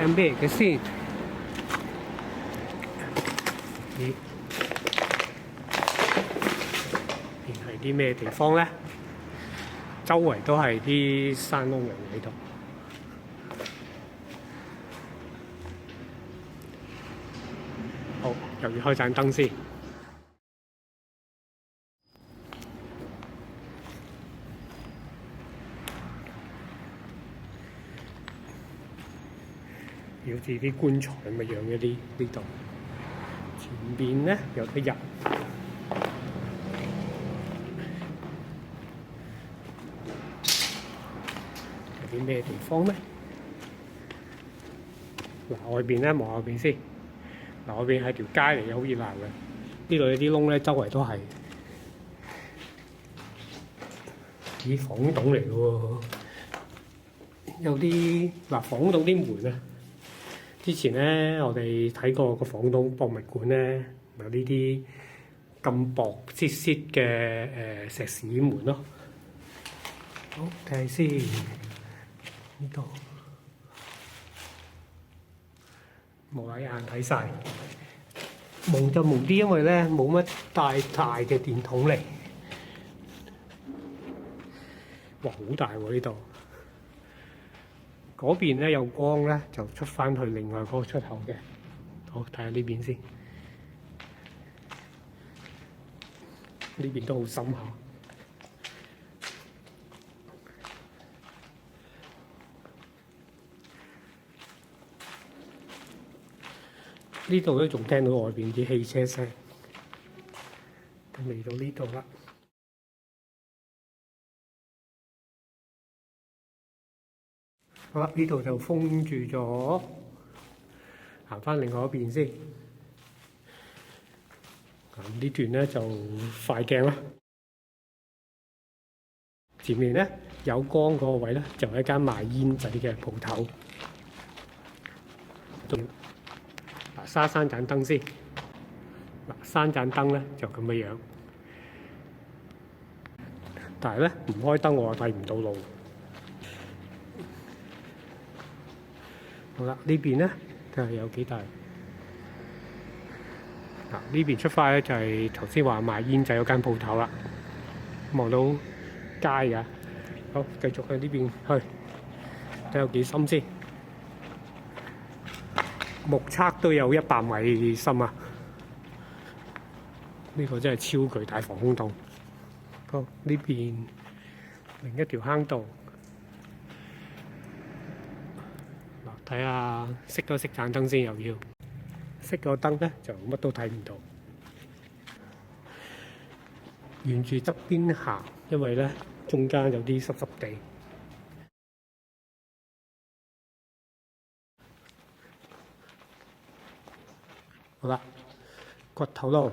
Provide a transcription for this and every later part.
係咩嘅先？咦？係啲咩地方咧？周圍都係啲山窿嚟喺度。好，又要開盞燈先。好似啲棺材咁嘅樣嘅呢度，前邊咧有得入。有啲咩地方咧？嗱，外邊咧望外邊先。嗱，外邊係條街嚟嘅，好熱鬧嘅。呢度有啲窿咧，周圍都係。咦，防空洞嚟嘅喎，有啲防空洞啲門啊。之前咧，我哋睇過個防空洞博物館咧，有呢啲咁薄切嘅石屎門咯。好，睇下先，呢度冇眼睇晒，蒙就蒙啲，因為咧冇乜大嘅電筒嚟。哇，好大喎呢度！嗰邊咧有光咧，就出翻去另外嗰個出口嘅。好，睇下呢邊先。呢邊都好深下。呢度咧仲聽到外邊啲汽車聲。嚟到呢度啦。好啦，呢度就封住咗，行翻另外一邊先。呢段咧就快鏡啦。前面咧有光嗰個位咧，就係一間賣煙仔嘅鋪頭。嗱，閂盞燈先。嗱，閂盞燈咧就咁嘅樣，但係咧唔開燈我睇唔到路。好啦，呢邊咧睇下有幾大。嗱，呢邊出發咧就係頭先話賣煙仔嗰間鋪頭啦。望到街㗎。好，繼續向呢邊去，睇有幾深先。目測都有100米深啊！呢個真係超巨大防空洞。好，呢邊另一條坑道。睇下熄咗盞燈先，又要熄咗燈咧，就乜都睇唔到。沿住側邊行，因為咧中間有啲濕濕地。好啦，骨頭路，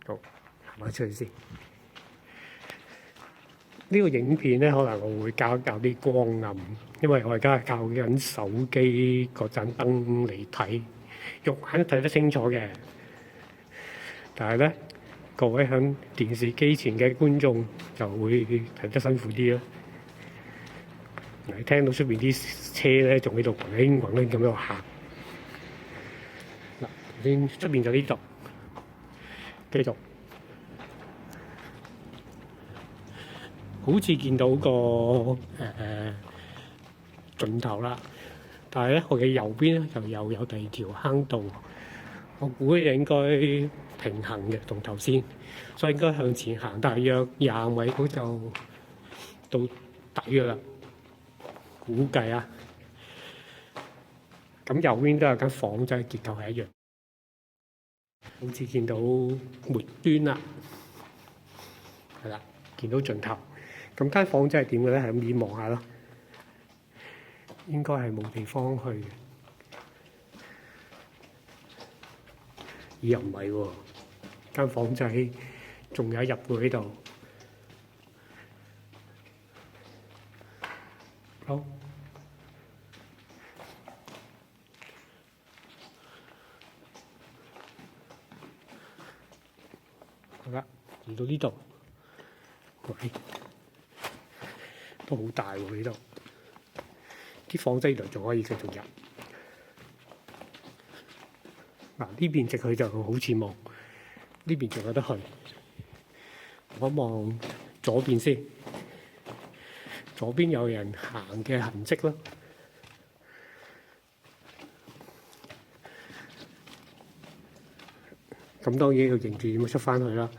好，行埋出去先。呢個影片咧，可能我會校啲光暗，因為我而家係校緊手機嗰盞燈嚟睇，肉眼睇得清楚嘅。但係咧，各位響電視機前嘅觀眾就會睇得辛苦啲咯。你聽到出邊啲車咧，仲喺度滾滾滾咁樣行。嗱，頭先出邊就呢度，繼續。好似見到個盡頭啦，但係咧我嘅右邊咧就又有第二條坑道，我估咧應該平行嘅同頭先，所以應該向前行大約20米嗰就到底㗎啦，估計啊。咁右邊都有間房仔，結構係一樣，好似見到末端啦，係啦，見到盡頭。咁間房仔係點嘅咧？係咁面望下咯，應該係冇地方去嘅。咦？又唔係喎，間房仔仲有入過喺度。好，好啦，嚟到呢度，喂，都好大喎呢度。啲房仔度仲可以繼續入。嗱，呢邊直去就好似望，呢邊仲有得去。我望左邊先，左邊有人行嘅痕跡啦。咁當然要認住點出翻去啦。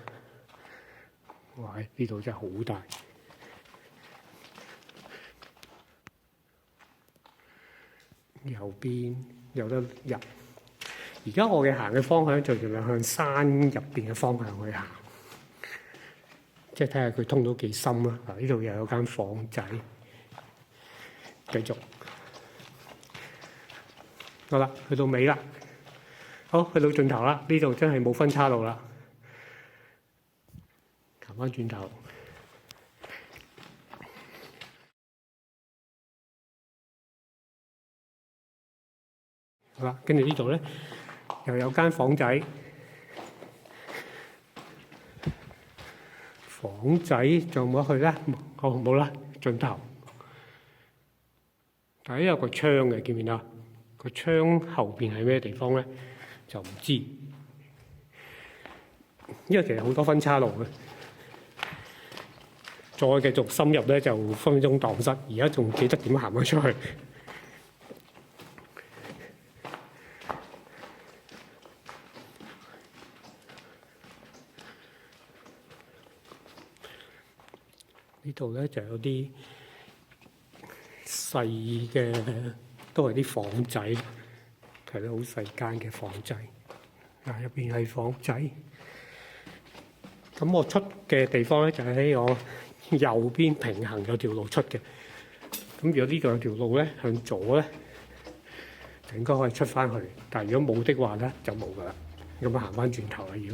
哇！呢度真係好大。右邊有得入。而家我嘅行嘅方向就盡量向山入邊嘅方向去行，即係睇下佢通到幾深啦。嗱，呢度又有間房仔，繼續。好啦，去到尾啦。好，去到盡頭啦。呢度真係冇分岔路啦。行翻轉頭。好啦，跟住呢度咧，又有間房仔。房仔仲有冇去咧？好冇啦，盡頭。但係有個窗嘅，見唔見啊？個窗後邊係咩地方咧？就唔知，因為其實好多分岔路嘅。再繼續深入咧，就分分鐘蕩失。而家仲記得點行翻出去。呢度咧就有啲細嘅，都係啲房仔，係啲好細間嘅房仔。嗱，入邊係房仔。咁我出嘅地方咧就喺我右邊平行有條路出嘅。咁如果呢度有條路咧向左咧，就應該可以出翻去。但係如果冇的話咧，就冇噶啦。咁啊行翻轉頭啦要。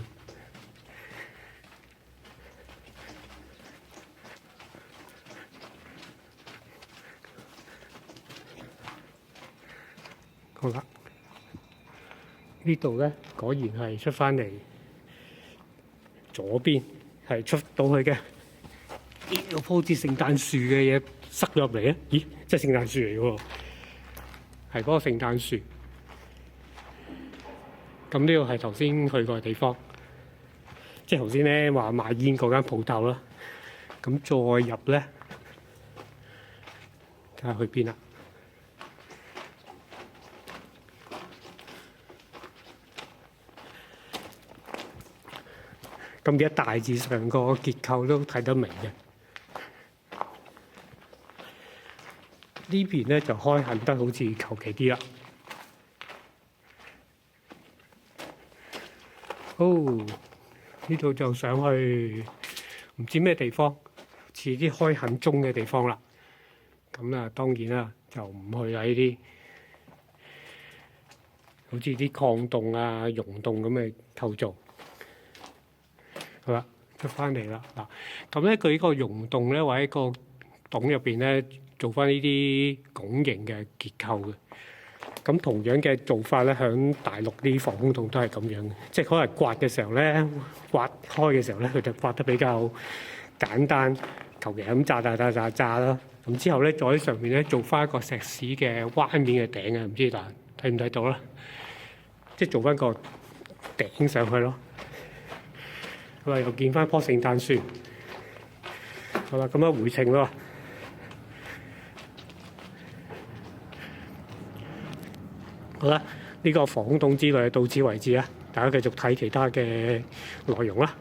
好啦，呢度咧果然係出翻嚟，左邊係出到去嘅。咦，有棵支聖誕樹嘅嘢塞咗入嚟啊！咦，真係聖誕樹嚟喎，係嗰個聖誕樹。咁呢度係頭先去過嘅地方，即係頭先咧話賣煙嗰間鋪頭啦。咁再入咧，睇下去邊啦。咁而家大致上個結構都睇得明嘅。呢邊咧就開墾得好似求其啲啦。哦，呢度就上去唔知咩地方，似啲開墾中嘅地方啦。咁啊，當然啦，就唔去啦呢啲，好似啲礦洞啊、溶洞咁嘅構造。好啦，出翻嚟啦嗱。咁咧，佢呢個溶洞咧，或者個洞入邊咧，做翻呢啲拱形嘅結構嘅。咁同樣嘅做法咧，響大陸啲防空洞都係咁樣嘅，即係可能刮嘅時候咧，刮開嘅時候咧，佢就刮得比較簡單，求其咁炸啦。咁之後咧，再喺上面咧做翻一個石屎嘅彎面嘅頂啊，唔知嗱睇唔睇到啦？即係做翻個頂上去咯。好啦，又見翻棵聖誕樹。好啦，咁樣回程咯。好啦，呢個防空洞之旅到此為止啦，大家繼續睇其他嘅內容啦。